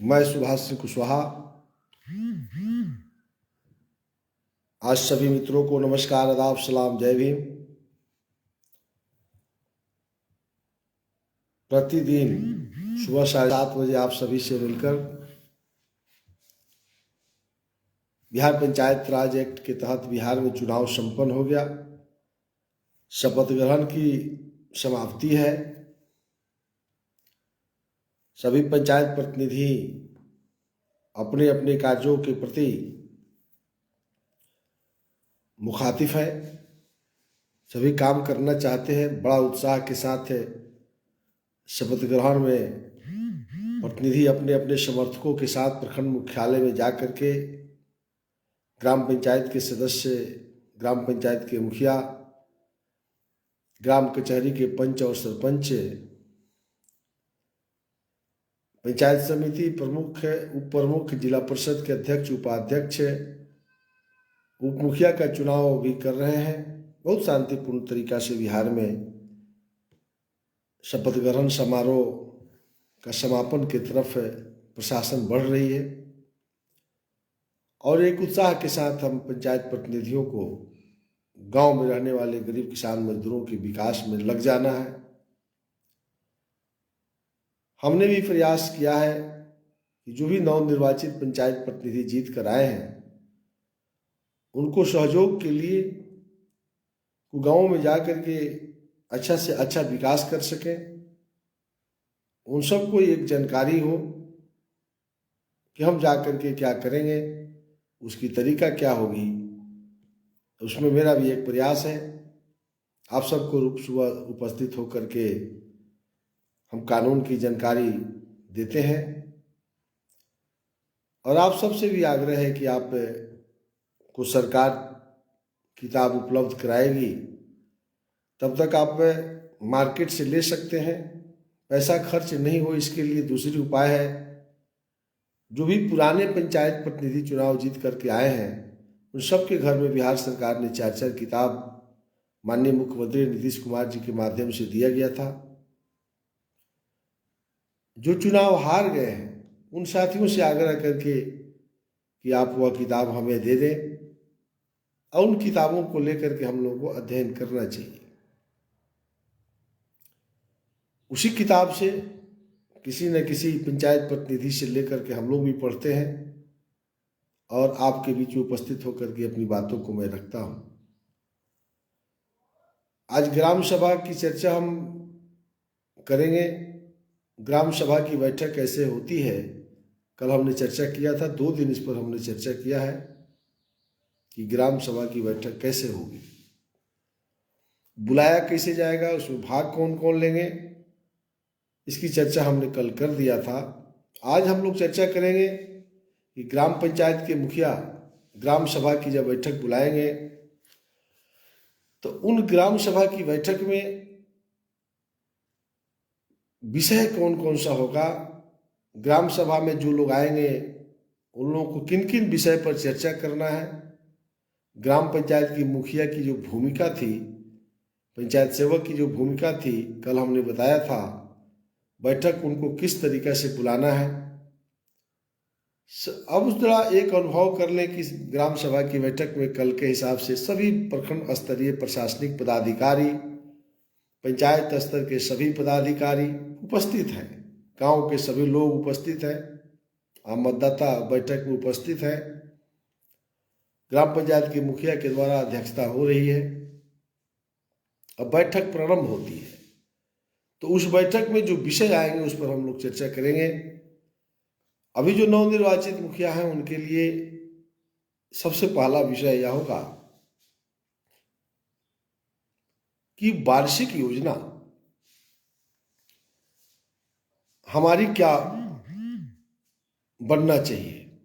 मैं सुभाष सिंह कुशवाहा आज सभी मित्रों को नमस्कार, आदाब, सलाम, जय भीम। प्रतिदिन सुबह 7:30 आप सभी से मिलकर बिहार पंचायत राज एक्ट के तहत बिहार में चुनाव संपन्न हो गया। शपथ ग्रहण की समाप्ति है। सभी पंचायत प्रतिनिधि अपने अपने कार्यों के प्रति मुखातिफ है, सभी काम करना चाहते हैं। बड़ा उत्साह के साथ शपथ ग्रहण में प्रतिनिधि अपने अपने समर्थकों के साथ प्रखंड मुख्यालय में जाकर के ग्राम पंचायत के सदस्य, ग्राम पंचायत के मुखिया, ग्राम कचहरी के पंच और सरपंच, पंचायत समिति प्रमुख, उप प्रमुख, जिला परिषद के अध्यक्ष, उपाध्यक्ष, उप मुखिया का चुनाव भी कर रहे हैं। बहुत शांतिपूर्ण तरीका से बिहार में शपथ ग्रहण समारोह का समापन की तरफ प्रशासन बढ़ रही है और एक उत्साह के साथ हम पंचायत प्रतिनिधियों को गांव में रहने वाले गरीब किसान मजदूरों के विकास में लग जाना है। हमने भी प्रयास किया है कि जो भी नवनिर्वाचित पंचायत प्रतिनिधि जीत कर आए हैं उनको सहयोग के लिए गांव में जाकर के अच्छा से अच्छा विकास कर सकें, उन सबको एक जानकारी हो कि हम जाकर के क्या करेंगे, उसकी तरीका क्या होगी। उसमें मेरा भी एक प्रयास है। आप सबको सुबह उपस्थित होकर के हम कानून की जानकारी देते हैं और आप सबसे भी आग्रह है कि आप को सरकार किताब उपलब्ध कराएगी, तब तक आप मार्केट से ले सकते हैं। पैसा खर्च नहीं हो इसके लिए दूसरी उपाय है। जो भी पुराने पंचायत प्रतिनिधि चुनाव जीत करके आए हैं उन सबके घर में बिहार सरकार ने 4-4 किताब माननीय मुख्यमंत्री नीतीश कुमार जी के माध्यम से दिया गया था। जो चुनाव हार गए हैं उन साथियों से आग्रह करके कि आप वह किताब हमें दे दें और उन किताबों को लेकर के हम लोगों को अध्ययन करना चाहिए। उसी किताब से किसी न किसी पंचायत प्रतिनिधि से लेकर के हम लोग भी पढ़ते हैं और आपके बीच में उपस्थित होकर के अपनी बातों को मैं रखता हूं। आज ग्राम सभा की चर्चा हम करेंगे। ग्राम सभा की बैठक कैसे होती है, कल हमने चर्चा किया था। 2 दिन इस पर हमने चर्चा किया है कि ग्राम सभा की बैठक कैसे होगी, बुलाया कैसे जाएगा, उसमें भाग कौन कौन लेंगे, इसकी चर्चा हमने कल कर दिया था। आज हम लोग चर्चा करेंगे कि ग्राम पंचायत के मुखिया ग्राम सभा की जब बैठक बुलाएंगे तो उन ग्राम सभा की बैठक में विषय कौन कौन सा होगा, ग्राम सभा में जो लोग आएंगे उन लोगों को किन किन विषय पर चर्चा करना है, ग्राम पंचायत की मुखिया की जो भूमिका थी, पंचायत सेवक की जो भूमिका थी, कल हमने बताया था। बैठक उनको किस तरीके से बुलाना है। अब थोड़ा एक अनुभव कर लें कि ग्राम सभा की बैठक में कल के हिसाब से सभी प्रखंड स्तरीय प्रशासनिक पदाधिकारी, पंचायत स्तर के सभी पदाधिकारी उपस्थित हैं, गांव के सभी लोग उपस्थित हैं, आम मतदाता बैठक में उपस्थित है। ग्राम पंचायत के मुखिया के द्वारा अध्यक्षता हो रही है। अब बैठक प्रारंभ होती है तो उस बैठक में जो विषय आएंगे उस पर हम लोग चर्चा करेंगे। अभी जो नवनिर्वाचित मुखिया हैं उनके लिए सबसे पहला विषय यह होगा कि वार्षिक योजना हमारी क्या बनना चाहिए।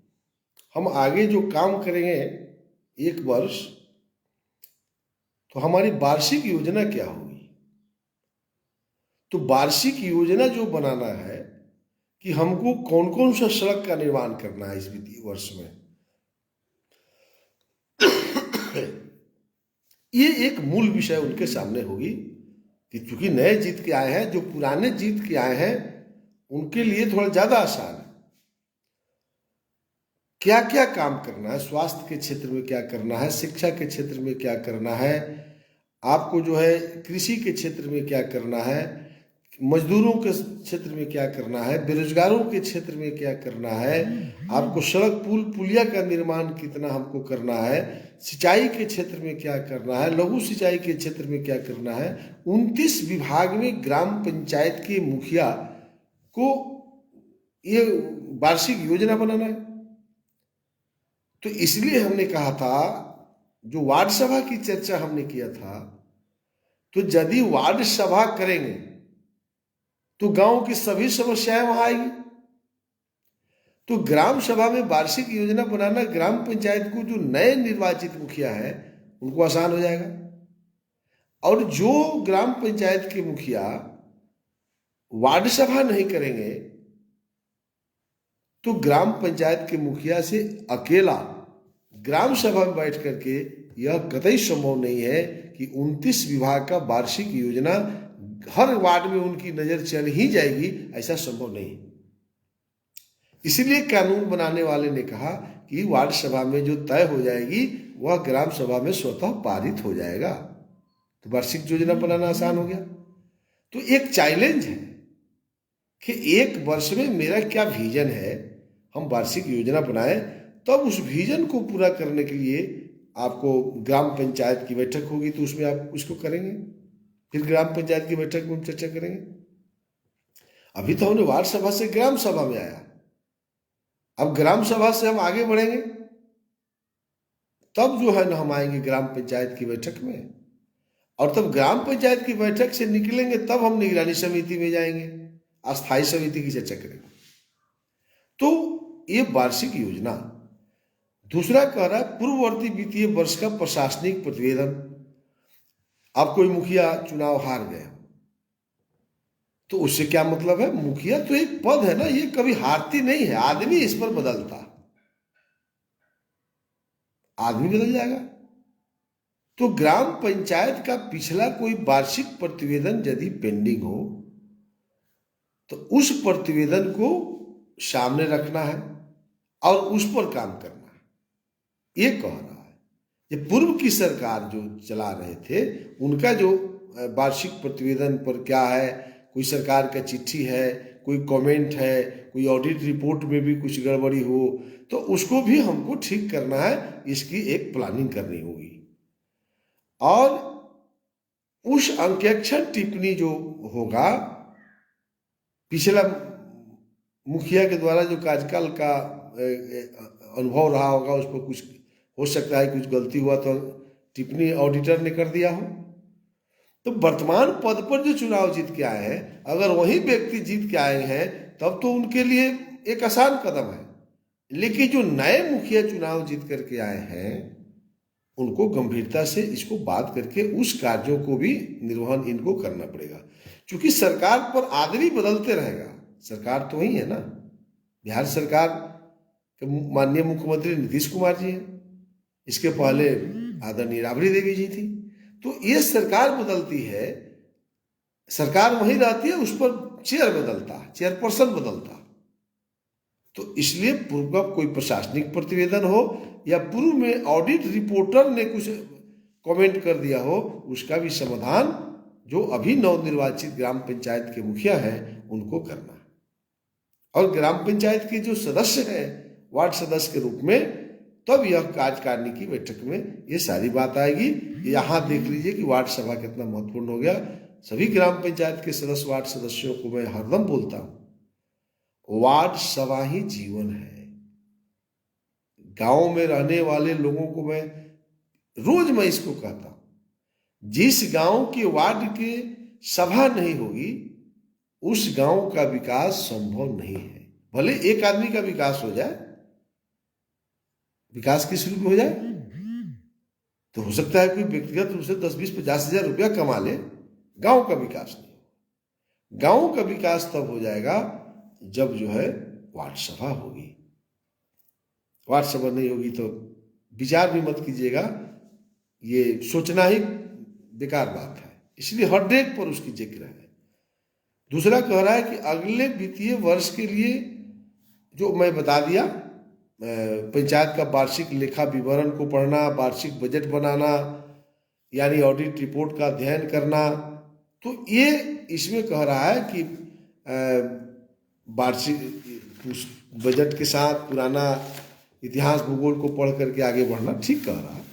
हम आगे जो काम करेंगे 1 वर्ष, तो हमारी वार्षिक योजना क्या होगी। तो वार्षिक योजना जो बनाना है कि हमको कौन कौन सा सड़क का निर्माण करना है इस वित्तीय वर्ष में, ये एक मूल विषय उनके सामने होगी कि चूंकि नए जीत के आए हैं, जो पुराने जीत के आए हैं उनके लिए थोड़ा ज्यादा आसान है। क्या क्या काम करना है, स्वास्थ्य के क्षेत्र में क्या करना है, शिक्षा के क्षेत्र में क्या करना है, आपको जो है कृषि के क्षेत्र में क्या करना है, मजदूरों के क्षेत्र में क्या करना है, बेरोजगारों के क्षेत्र में क्या करना है, आपको सड़क पुल पुलिया का निर्माण कितना हमको करना है, सिंचाई के क्षेत्र में क्या करना है, लघु सिंचाई के क्षेत्र में क्या करना है। 29 विभाग में ग्राम पंचायत के मुखिया को ये वार्षिक योजना बनाना है। तो इसलिए हमने कहा था, जो वार्ड सभा की चर्चा हमने किया था, तो यदि वार्ड सभा करेंगे तो गांव की सभी समस्याएं वहां आएगी। तो ग्राम सभा में वार्षिक योजना बनाना ग्राम पंचायत को जो नए निर्वाचित मुखिया है उनको आसान हो जाएगा। और जो ग्राम पंचायत के मुखिया वार्ड सभा नहीं करेंगे तो ग्राम पंचायत के मुखिया से अकेला ग्राम सभा में बैठ करके यह कतई संभव नहीं है कि 29 विभाग का वार्षिक योजना हर वार्ड में उनकी नजर चल ही जाएगी, ऐसा संभव नहीं। इसलिए कानून बनाने वाले ने कहा कि वार्ड सभा में जो तय हो जाएगी वह ग्राम सभा में स्वतः पारित हो जाएगा। तो वार्षिक योजना बनाना आसान हो गया। तो एक चैलेंज है कि एक वर्ष में मेरा क्या विजन है, हम वार्षिक योजना बनाएं, तब उस विजन को पूरा करने के लिए आपको ग्राम पंचायत की बैठक होगी, तो उसमें आप उसको करेंगे, फिर ग्राम पंचायत की बैठक में हम चर्चा करेंगे। अभी तो हमने वार्ड सभा से ग्राम सभा में आया, अब ग्राम सभा से हम आगे बढ़ेंगे, तब जो है ना हम आएंगे ग्राम पंचायत की बैठक में, और तब ग्राम पंचायत की बैठक से निकलेंगे तब हम निगरानी समिति में जाएंगे, अस्थायी समिति की चर्चा करेंगे। तो ये वार्षिक योजना। दूसरा कह रहा है पूर्ववर्ती वित्तीय वर्ष का प्रशासनिक प्रतिवेदन। अब कोई मुखिया चुनाव हार गया तो उससे क्या मतलब है, मुखिया तो एक पद है ना, ये कभी हारती नहीं है, आदमी इस पर बदलता, आदमी बदल जाएगा। तो ग्राम पंचायत का पिछला कोई वार्षिक प्रतिवेदन यदि पेंडिंग हो तो उस प्रतिवेदन को सामने रखना है और उस पर काम करना है, ये कह रहा है। ये पूर्व की सरकार जो चला रहे थे उनका जो वार्षिक प्रतिवेदन पर क्या है, कोई सरकार का चिट्ठी है, कोई कमेंट है, कोई ऑडिट रिपोर्ट में भी कुछ गड़बड़ी हो तो उसको भी हमको ठीक करना है, इसकी एक प्लानिंग करनी होगी। और उस अंकेक्षण टिप्पणी जो होगा, पिछला मुखिया के द्वारा जो कार्यकाल का अनुभव रहा होगा उस पर कुछ हो सकता है, कुछ गलती हुआ तो टिप्पणी ऑडिटर ने कर दिया हो। तो वर्तमान पद पर जो चुनाव जीत के आए हैं, अगर वही व्यक्ति जीत के आए हैं तब तो उनके लिए एक आसान कदम है, लेकिन जो नए मुखिया चुनाव जीत करके आए हैं उनको गंभीरता से इसको बात करके उस कार्यों को भी निर्वहन इनको करना पड़ेगा। क्योंकि सरकार पर आदमी बदलते रहेगा, सरकार तो वही है ना। बिहार सरकार के माननीय मुख्यमंत्री नीतीश कुमार जी हैं, इसके पहले आदरणीय राबड़ी देवी जी थी। तो ये सरकार बदलती है, सरकार वही रहती है, उस पर चेयर बदलता, चेयरपर्सन बदलता। तो इसलिए पूर्व का कोई प्रशासनिक प्रतिवेदन हो या पूर्व में ऑडिट रिपोर्टर ने कुछ कमेंट कर दिया हो, उसका भी समाधान जो अभी नवनिर्वाचित ग्राम पंचायत के मुखिया हैं उनको करना है। और ग्राम पंचायत के जो सदस्य हैं वार्ड सदस्य के रूप में, तब यह कार्यकारिणी की बैठक में ये सारी बात आएगी। यहाँ देख लीजिए कि वार्ड सभा कितना महत्वपूर्ण हो गया। सभी ग्राम पंचायत के सदस्य वार्ड सदस्यों को मैं हरदम बोलता हूँ, वार्ड सभा ही जीवन है। गांव में रहने वाले लोगों को मैं इसको कहता हूं, जिस गांव के वार्ड के सभा नहीं होगी उस गांव का विकास संभव नहीं है। भले एक आदमी का विकास हो जाए, विकास किस रूप में हो जाए, तो हो सकता है कोई व्यक्तिगत रूप से 10, 20, 50 हजार रुपया कमा ले, गांव का विकास नहीं। गांव का विकास तब हो जाएगा जब जो है वार्ड सभा होगी। वार्ड सभा नहीं होगी तो विचार भी मत कीजिएगा, ये सोचना ही बेकार बात है। इसलिए हर डेट पर उसकी जिक्र है। दूसरा कह रहा है कि अगले वित्तीय वर्ष के लिए जो मैं बता दिया पंचायत का वार्षिक लेखा विवरण को पढ़ना, वार्षिक बजट बनाना, यानी ऑडिट रिपोर्ट का अध्ययन करना। तो ये इसमें कह रहा है कि वार्षिक बजट के साथ पुराना इतिहास भूगोल को पढ़ करके आगे बढ़ना ठीक कह रहा है।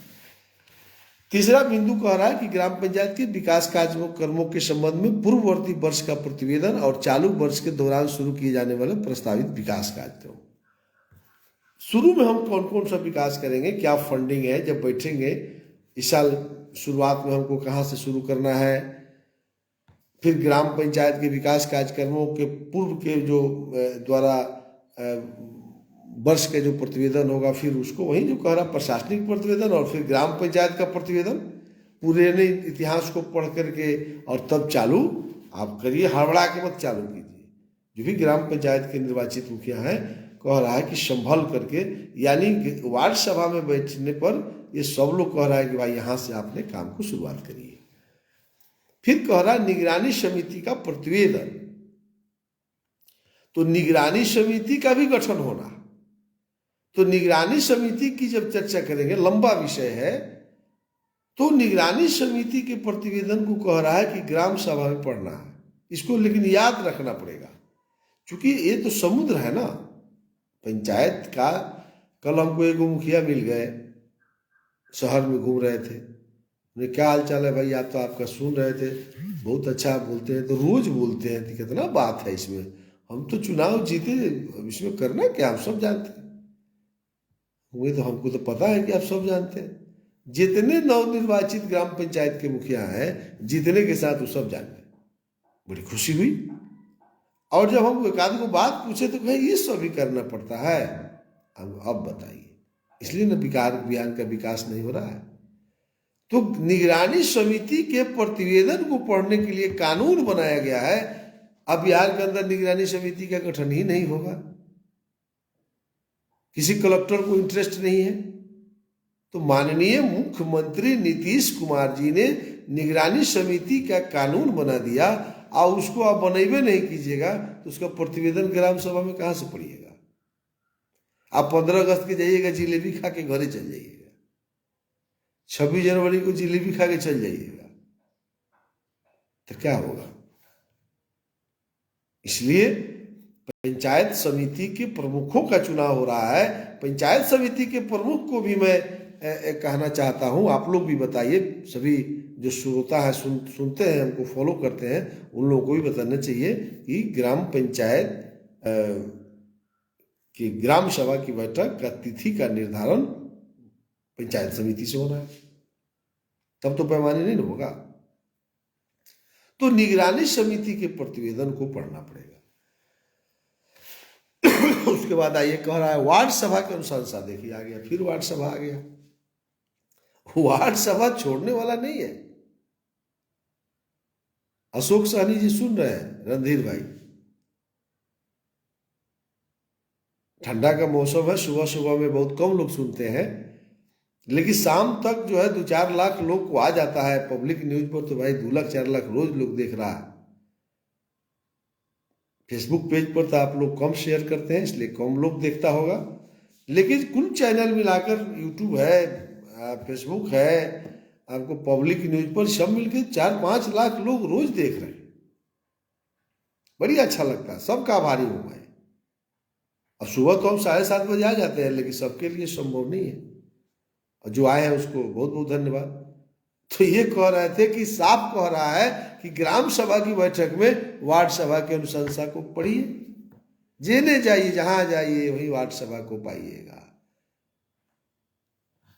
तीसरा बिंदु कह रहा है कि ग्राम पंचायत के विकास कार्यक्रमों के संबंध में पूर्ववर्ती वर्ष का प्रतिवेदन और चालू वर्ष के दौरान शुरू किए जाने वाले प्रस्तावित विकास कार्यक्रम। शुरू में हम कौन कौन सा विकास करेंगे, क्या फंडिंग है, जब बैठेंगे इस साल शुरुआत में हमको कहाँ से शुरू करना है, फिर ग्राम पंचायत के विकास कार्यक्रमों के पूर्व के जो द्वारा वर्ष के जो प्रतिवेदन होगा, फिर उसको वही जो कह रहा प्रशासनिक प्रतिवेदन, और फिर ग्राम पंचायत का प्रतिवेदन, पूरे इतिहास को पढ़ करके और तब चालू आप करिए, हड़बड़ा के मत चालू कीजिए। जो भी ग्राम पंचायत के निर्वाचित मुखिया हैं कह रहा है कि संभल करके, यानी वार्ड सभा में बैठने पर ये सब लोग कह रहा है कि भाई यहाँ से आपने काम को शुरुआत करिए। फिर कह रहा है निगरानी समिति का प्रतिवेदन, तो निगरानी समिति का भी गठन होना। तो निगरानी समिति की जब चर्चा करेंगे, लंबा विषय है, तो निगरानी समिति के प्रतिवेदन को कह रहा है कि ग्राम सभा में पढ़ना है इसको, लेकिन याद रखना पड़ेगा क्योंकि ये तो समुद्र है ना पंचायत का। कल हमको एक मुखिया मिल गए, शहर में घूम रहे थे, उन्हें क्या हाल चाल है भाई, आप तो आपका सुन रहे थे, बहुत अच्छा बोलते हैं, तो रोज बोलते हैं, तो कितना बात है इसमें, हम तो चुनाव जीते, इसमें करना क्या, हम सब जानते हैं। हुए तो हमको तो पता है कि आप सब जानते हैं, जितने नवनिर्वाचित ग्राम पंचायत के मुखिया हैं जीतने के साथ वो सब जान गए। बड़ी खुशी हुई। और जब हम एक आदमी को बात पूछे तो भाई ये सब भी करना पड़ता है, अब बताइए, इसलिए ना बिहार का विकास नहीं हो रहा है। तो निगरानी समिति के प्रतिवेदन को पढ़ने के लिए कानून बनाया गया है। अब बिहार के अंदर निगरानी समिति का गठन ही नहीं होगा, किसी कलेक्टर को इंटरेस्ट नहीं है, तो माननीय मुख्यमंत्री नीतीश कुमार जी ने निगरानी समिति का कानून बना दिया, और उसको आप बनैबे नहीं कीजिएगा तो उसका प्रतिवेदन ग्राम सभा में कहां से पढ़िएगा। आप 15 अगस्त के जाइएगा, जिलेबी खा के घरे चल जाइएगा, 26 जनवरी को जिलेबी खा के चल जाइएगा, तो क्या होगा। इसलिए पंचायत समिति के प्रमुखों का चुनाव हो रहा है। पंचायत समिति के प्रमुख को भी मैं कहना चाहता हूं, आप लोग भी बताइए, सभी जो श्रोता है सुनते हैं, हमको फॉलो करते हैं, उन लोगों को भी बताना चाहिए कि ग्राम पंचायत की ग्राम सभा की बैठक का तिथि का निर्धारण पंचायत समिति से होना है, तब तो पैमाने नहीं होगा। तो निगरानी समिति के प्रतिवेदन को पढ़ना पड़ेगा। उसके बाद आइए कह रहा है वार्ड सभा की अनुशंसा। देखिए आ गया, फिर वार्ड सभा आ गया। वार्ड सभा छोड़ने वाला नहीं है। अशोक सहनी जी सुन रहे हैं, रणधीर भाई, ठंडा का मौसम है, सुबह सुबह में बहुत कम लोग सुनते हैं, लेकिन शाम तक जो है 2-4 लाख लोग को आ जाता है पब्लिक न्यूज पर, तो भाई 2 लाख 4 लाख रोज लोग देख रहा है। फेसबुक पेज पर तो आप लोग कम शेयर करते हैं, इसलिए कम लोग देखता होगा, लेकिन कुल चैनल मिलाकर यूट्यूब है, फेसबुक है, आपको पब्लिक न्यूज पर सब मिलकर 4-5 लाख लोग रोज देख रहे हैं। बड़ी अच्छा लगता है, सबका आभारी हूं मैं। अब सुबह तो हम 7:30 बजे आ जाते हैं, लेकिन सबके लिए संभव नहीं है, और जो आए हैं उसको बहुत बहुत धन्यवाद। तो ये कह रहे थे कि साफ कह रहा है कि ग्राम सभा की बैठक में वार्ड सभा की अनुशंसा को पढ़िए, जेने जाइए, जहां जाइए वही वार्ड सभा को पाइएगा।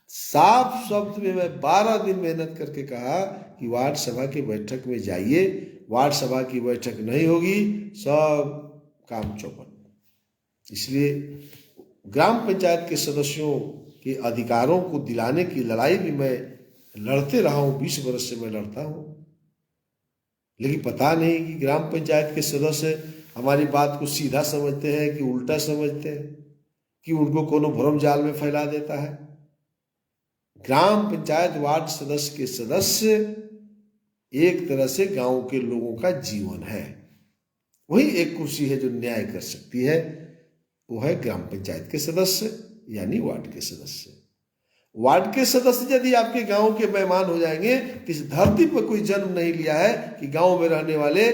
साफ शब्द में मैं 12 दिन मेहनत करके कहा कि वार्ड सभा की बैठक में जाइए, वार्ड सभा की बैठक नहीं होगी सब काम चौपट। इसलिए ग्राम पंचायत के सदस्यों के अधिकारों को दिलाने की लड़ाई भी मैं लड़ते रहा हूं, 20 वर्ष से मैं लड़ता हूं, लेकिन पता नहीं कि ग्राम पंचायत के सदस्य हमारी बात को सीधा समझते हैं कि उल्टा समझते हैं, कि उनको कोनो भ्रम जाल में फैला देता है। ग्राम पंचायत वार्ड सदस्य के सदस्य एक तरह से गांव के लोगों का जीवन है। वही एक कुर्सी है जो न्याय कर सकती है, वो है ग्राम पंचायत के सदस्य। यानी वार्ड के सदस्य। वार्ड के सदस्य यदि आपके गांव के मेहमान हो जाएंगे तो इस धरती पर कोई जन्म नहीं लिया है कि गांव में रहने वाले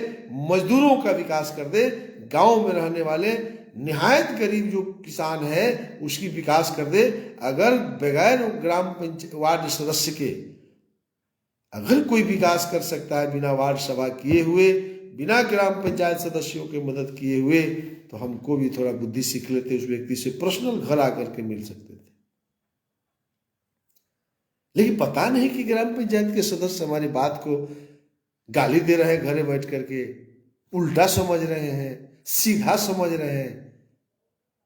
मजदूरों का विकास कर दे, गांव में रहने वाले निहायत गरीब जो किसान है उसकी विकास कर दे। अगर बगैर ग्राम पंचायत वार्ड सदस्य के अगर कोई विकास कर सकता है बिना वार्ड सभा किए हुए, बिना ग्राम पंचायत सदस्यों की मदद किए हुए, तो हमको भी थोड़ा बुद्धि सीख लेते, उस व्यक्ति से पर्सनल घर आकर के मिल सकते थे। लेकिन पता नहीं कि ग्राम पंचायत के सदस्य हमारी बात को गाली दे रहे हैं, घरे बैठ करके उल्टा समझ रहे हैं, सीधा समझ रहे हैं।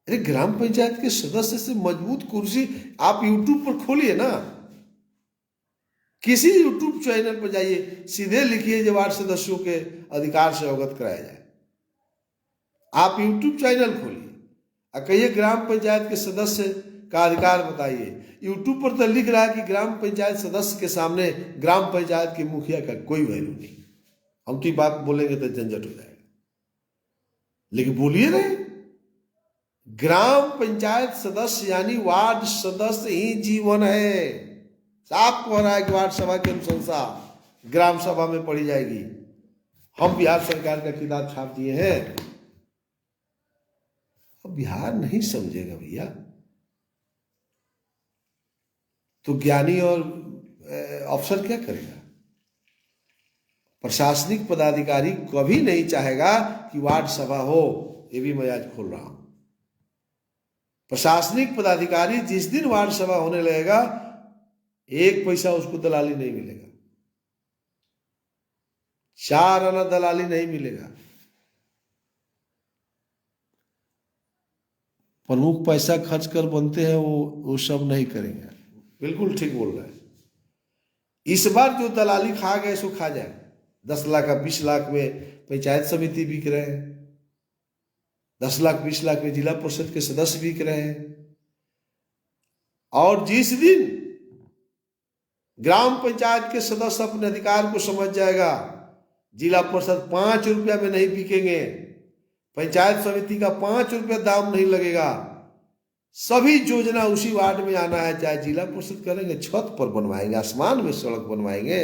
अरे ग्राम पंचायत के सदस्य से मजबूत कुर्सी आप यूट्यूब पर खोलिए ना, किसी यूट्यूब चैनल पर जाइए, सीधे लिखिए जो वार्ड सदस्यों के अधिकार से अवगत कराया जाए। आप यूट्यूब चैनल खोलिए और कहिए ग्राम पंचायत के सदस्य का अधिकार बताइए। यूट्यूब पर तो लिख रहा है कि ग्राम पंचायत सदस्य के सामने ग्राम पंचायत के मुखिया का कोई वैल्यू नहीं। हम की बात बोलेंगे तो झंझट हो जाएगा, लेकिन बोलिए नहीं। ग्राम पंचायत सदस्य यानी वार्ड सदस्य ही जीवन है। साफ कह रहा है कि वार्ड सभा की अनुशंसा ग्राम सभा में पढ़ी जाएगी। हम बिहार सरकार का किताब छाप दिए हैं, अब बिहार नहीं समझेगा भैया तो ज्ञानी और अफसर क्या करेगा? प्रशासनिक पदाधिकारी कभी नहीं चाहेगा कि वार्ड सभा हो। ये भी मैं आज खोल रहा हूं। प्रशासनिक पदाधिकारी जिस दिन वार्ड सभा होने लगेगा, एक पैसा उसको दलाली नहीं मिलेगा, 4 आना दलाली नहीं मिलेगा। प्रमुख पैसा खर्च कर बनते हैं वो सब नहीं करेंगे। बिल्कुल ठीक बोल रहे हैं। इस बार जो दलाली खा गए सो खा जाए। 10 लाख का 20 लाख में पंचायत समिति बिक रहे हैं, 10 लाख 20 लाख में जिला परिषद के सदस्य बिक रहे हैं। और जिस दिन ग्राम पंचायत के सदस्य अपने अधिकार को समझ जाएगा, जिला परिषद 5 रुपया में नहीं बिकेंगे, पंचायत समिति का 5 रुपया दाम नहीं लगेगा, सभी योजना उसी वार्ड में आना है। चाहे जिला परिषद करेंगे, छत पर बनवाएंगे, आसमान में सड़क बनवाएंगे।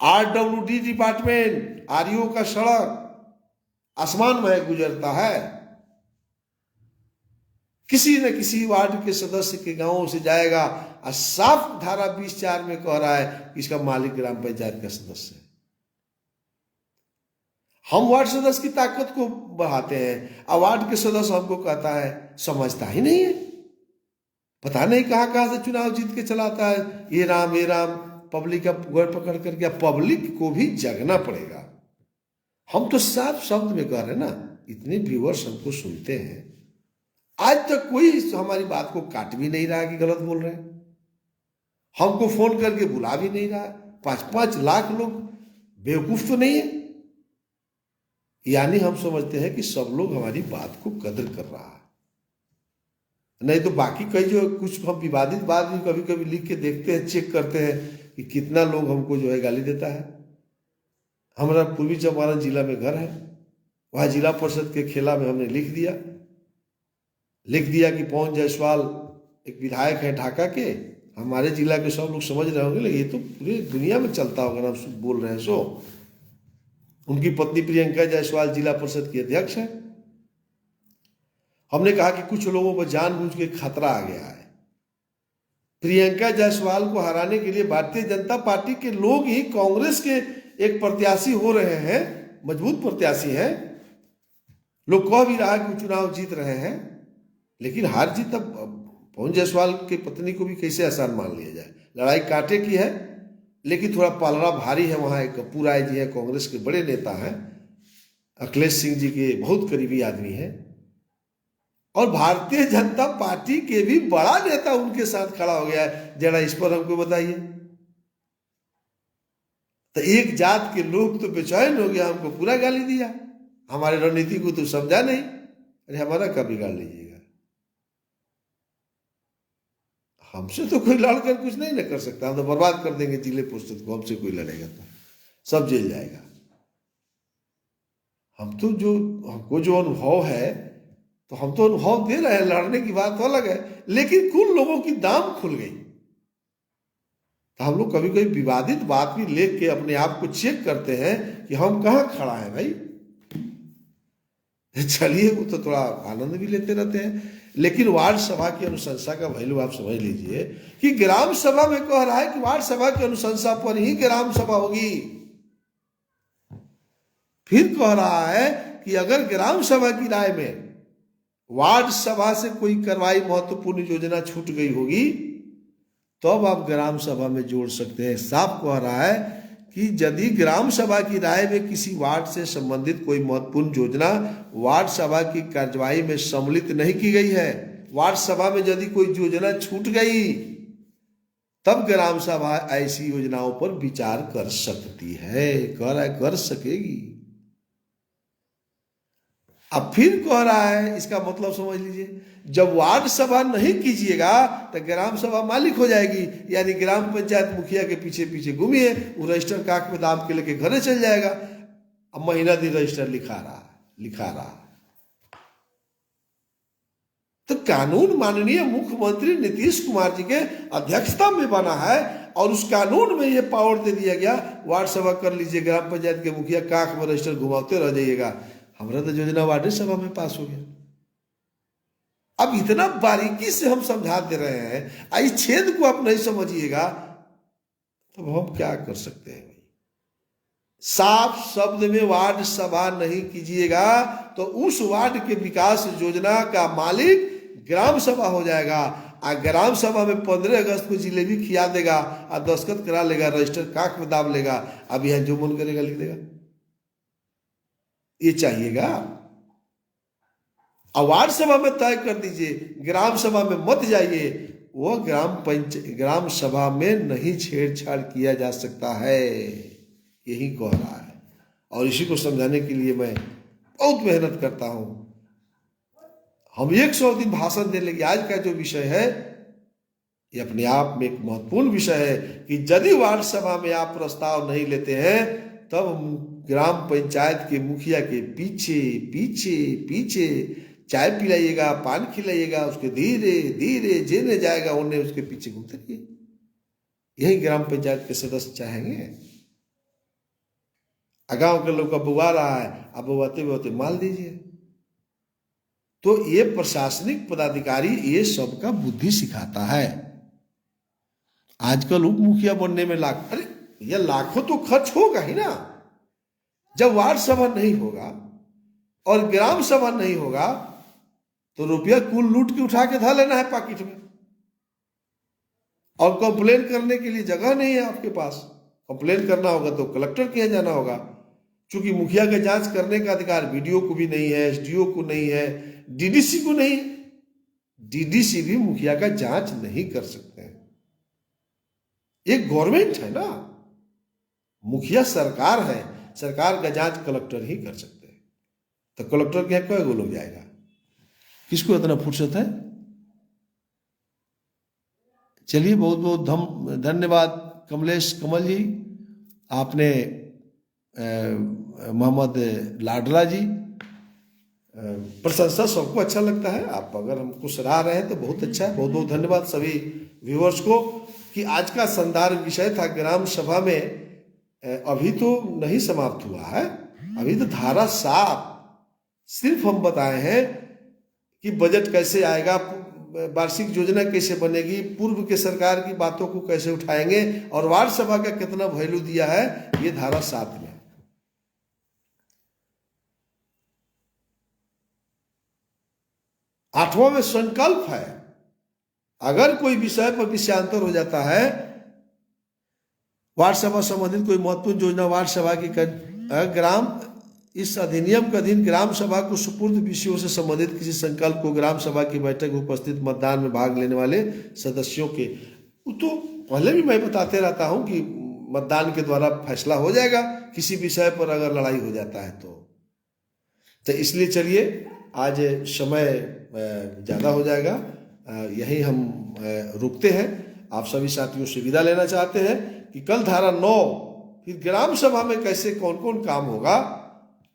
RWD डिपार्टमेंट, REO का सड़क आसमान में गुजरता है। किसी न किसी वार्ड के सदस्य के गांवों से जाएगा और साफ धारा 20(4) में कह रहा है कि इसका मालिक ग्राम पंचायत का सदस्य है। हम वार्ड सदस्य की ताकत को बढ़ाते हैं और वार्ड के सदस्य हमको कहता है, समझता ही नहीं है। पता नहीं कहां कहां से चुनाव जीत के चलाता है। ये राम पब्लिक का गोड़ पकड़ करके। पब्लिक को भी जगना पड़ेगा। हम तो साफ शब्द में कह रहे हैं ना, इतने व्यूअर्स हमको सुनते हैं, आज तक कोई हमारी बात को काट भी नहीं रहा कि गलत बोल रहे हैं। हमको फोन करके बुला भी नहीं रहा। 5-5 लाख लोग बेवकूफ तो नहीं है। यानी हम समझते हैं कि सब लोग हमारी बात को कदर कर रहा है। नहीं तो बाकी कई जो कुछ हम विवादित बात भी कभी कभी लिख के देखते हैं, चेक करते हैं कि कितना लोग हमको जो है गाली देता है। हमारा पूर्वी चंपारण जिला में घर है, वहाँ जिला परिषद के खेला में हमने लिख दिया कि पवन जायसवाल एक विधायक है ढाका के। हमारे जिला के सब लोग समझ रहे होंगे, लेकिन ये तो पूरी दुनिया में चलता होगा ना, हम बोल रहे हैं सो। उनकी पत्नी प्रियंका जायसवाल जिला परिषद की अध्यक्ष है। हमने कहा कि कुछ लोगों पर जानबूझ के खतरा आ गया है। प्रियंका जायसवाल को हराने के लिए भारतीय जनता पार्टी के लोग ही कांग्रेस के एक प्रत्याशी हो रहे हैं, मजबूत प्रत्याशी हैं। लोग कह भी रहा है कि चुनाव जीत रहे हैं, लेकिन हार जीत अब पवन जायसवाल की पत्नी को भी कैसे आसान मान लिया जाए। लड़ाई कांटे की है, लेकिन थोड़ा पालड़ा भारी है। वहाँ एक पूरा जी है, कांग्रेस के बड़े नेता हैं, अखिलेश सिंह जी के बहुत करीबी आदमी है, और भारतीय जनता पार्टी के भी बड़ा नेता उनके साथ खड़ा हो गया है। जरा इस पर हमको बताइए। तो एक जात के लोग तो बेचैन हो गया, हमको पूरा गाली दिया, हमारे रणनीति को तो समझा नहीं। अरे हमारा कभी गाल लीजिएगा, हमसे तो कोई लड़कर कुछ नहीं ना कर सकता। हम तो बर्बाद कर देंगे जिले परिषद को। हमसे कोई लड़ेगा तो सब जेल जाएगा। हम तो जो हमको जो अनुभव है तो हम तो अनुभव दे रहे हैं, लड़ने की बात तो अलग है, लेकिन कुल लोगों की दाम खुल गई। तो हम लोग कभी कभी विवादित बात भी लेख के अपने आप को चेक करते हैं कि हम कहाँ खड़ा है भाई। चलिए, वो तो थोड़ा आनंद भी लेते रहते हैं, लेकिन वार्ड सभा की अनुशंसा का वैल्यू आप समझ लीजिए कि ग्राम सभा में कह रहा है कि वार्ड सभा की अनुशंसा पर ही ग्राम सभा होगी। फिर कह रहा है कि अगर ग्राम सभा की राय में वार्ड सभा से कोई कार्रवाई महत्वपूर्ण योजना छूट गई होगी तो अब आप ग्राम सभा में जोड़ सकते हैं। साफ कह रहा है कि यदि ग्राम सभा की राय में किसी वार्ड से संबंधित कोई महत्वपूर्ण योजना वार्ड सभा की कार्यवाही में सम्मिलित नहीं की गई है, वार्ड सभा में यदि कोई योजना छूट गई, तब ग्राम सभा ऐसी योजनाओं पर विचार कर सकती है। कह रहा है कर सकेगी। अब फिर कह रहा है, इसका मतलब समझ लीजिए, जब वार्ड सभा नहीं कीजिएगा तो ग्राम सभा मालिक हो जाएगी, यानी ग्राम पंचायत मुखिया के पीछे पीछे घूमिए, वो रजिस्टर काक में दाम के लेके घरे चल जाएगा। अब महीना दिन रजिस्टर लिखा रहा। तो कानून माननीय मुख्यमंत्री नीतीश कुमार जी के अध्यक्षता में बना है और उस कानून में यह पावर दे दिया गया, वार्ड सभा कर लीजिए, ग्राम पंचायत के मुखिया काक में रजिस्टर घुमाते रह जाइएगा। हमारा तो योजना वार्ड सभा में पास हो गया। अब इतना बारीकी से हम समझा दे रहे हैं, इस छेद को आप नहीं समझिएगा तो हम क्या कर सकते हैं। साफ शब्द में वार्ड सभा नहीं कीजिएगा तो उस वार्ड के विकास योजना का मालिक ग्राम सभा हो जाएगा। और ग्राम सभा में 15 अगस्त को जिलेबी खिला देगा और दस्तखत करा लेगा, रजिस्टर काक में दाब लेगा, अब यहां जो मन करेगा लिख देगा। ये चाहिएगा? वार्ड सभा में तय कर दीजिए, ग्राम सभा में मत जाइए। वो ग्राम सभा में नहीं छेड़छाड़ किया जा सकता है, यही कह रहा है। और इसी को समझाने के लिए मैं बहुत मेहनत करता हूं। हम 100 दिन भाषण दे लेंगे। आज का जो विषय है ये अपने आप में एक महत्वपूर्ण विषय है कि यदि वार्ड सभा में आप प्रस्ताव नहीं लेते हैं तब ग्राम पंचायत के मुखिया के पीछे पीछे पीछे चाय पिलाइएगा, पान खिलाइएगा, उसके धीरे धीरे जेने जाएगा उन्हें उसके पीछे घूमते रहिए। यही ग्राम पंचायत के सदस्य चाहेंगे। गांव के लोग का बुआ रहा है, अब बुआते बुआते माल दीजिए। तो ये प्रशासनिक पदाधिकारी ये सबका बुद्धि सिखाता है। आजकल उप मुखिया बनने में अरे ये लाखों तो खर्च होगा ही ना। जब वार्ड सभा नहीं होगा और ग्राम सभा नहीं होगा तो रुपया कुल लूट के उठा के धा लेना है पॉकेट में, और कंप्लेन करने के लिए जगह नहीं है आपके पास। कंप्लेन करना होगा तो कलेक्टर के यहाँ जाना होगा, क्योंकि मुखिया का जांच करने का अधिकार बीडीओ को भी नहीं है, एसडीओ को नहीं है, डीडीसी को नहीं है। डीडीसी भी मुखिया का जांच नहीं कर सकते हैं। एक गवर्नमेंट है ना, मुखिया सरकार है, सरकार का जांच कलेक्टर ही कर सकते हैं। तो कलेक्टर के यहाँ कोई लोग जाएगा, किसको इतना फुर्सत है। चलिए, बहुत बहुत धन्यवाद कमलेश कमल जी, आपने मोहम्मद लाडला जी, प्रशंसा सबको अच्छा लगता है। आप अगर हमको सराह रहे हैं तो बहुत अच्छा है। बहुत बहुत धन्यवाद सभी व्यूअर्स को कि आज का संदर्भ विषय था ग्राम सभा में। अभी तो नहीं समाप्त हुआ है, अभी तो धारा 7 सिर्फ हम बताए हैं कि बजट कैसे आएगा, वार्षिक योजना कैसे बनेगी, पूर्व के सरकार की बातों को कैसे उठाएंगे और वार्ड सभा का कितना वैल्यू दिया है, ये धारा 7 में। 8वां में संकल्प है, अगर कोई विषय पर विषयांतर हो जाता है, वार्ड सभा संबंधित कोई महत्वपूर्ण योजना वार्ड सभा की ग्राम इस अधिनियम के अधीन ग्राम सभा को सुपुर्द विषयों से संबंधित किसी संकल्प को ग्राम सभा की बैठक में उपस्थित मतदान में भाग लेने वाले सदस्यों के, तो पहले भी मैं बताते रहता हूं कि मतदान के द्वारा फैसला हो जाएगा किसी विषय पर अगर लड़ाई हो जाता है तो इसलिए चलिए आज समय ज़्यादा हो जाएगा, यही हम रुकते हैं। आप सभी साथियों से विदा लेना चाहते हैं कि कल धारा 9 फिर ग्राम सभा में कैसे कौन कौन काम होगा,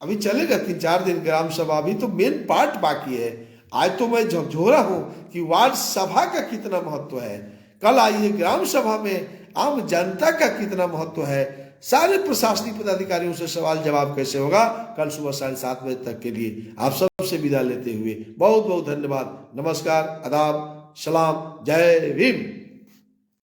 अभी चलेगा 3-4 दिन ग्राम सभा, अभी तो मेन पार्ट बाकी है। आज तो मैं झकझोरा हूं कि वार्ड सभा का कितना महत्व है। कल आइए ग्राम सभा में आम जनता का कितना महत्व है। सारे प्रशासनिक पदाधिकारियों से सवाल जवाब कैसे होगा कल सुबह 7:30 बजे तक के लिए। आप सबसे विदा लेते हुए बहुत बहुत धन्यवाद। नमस्कार, आदाब, सलाम, जय भीम।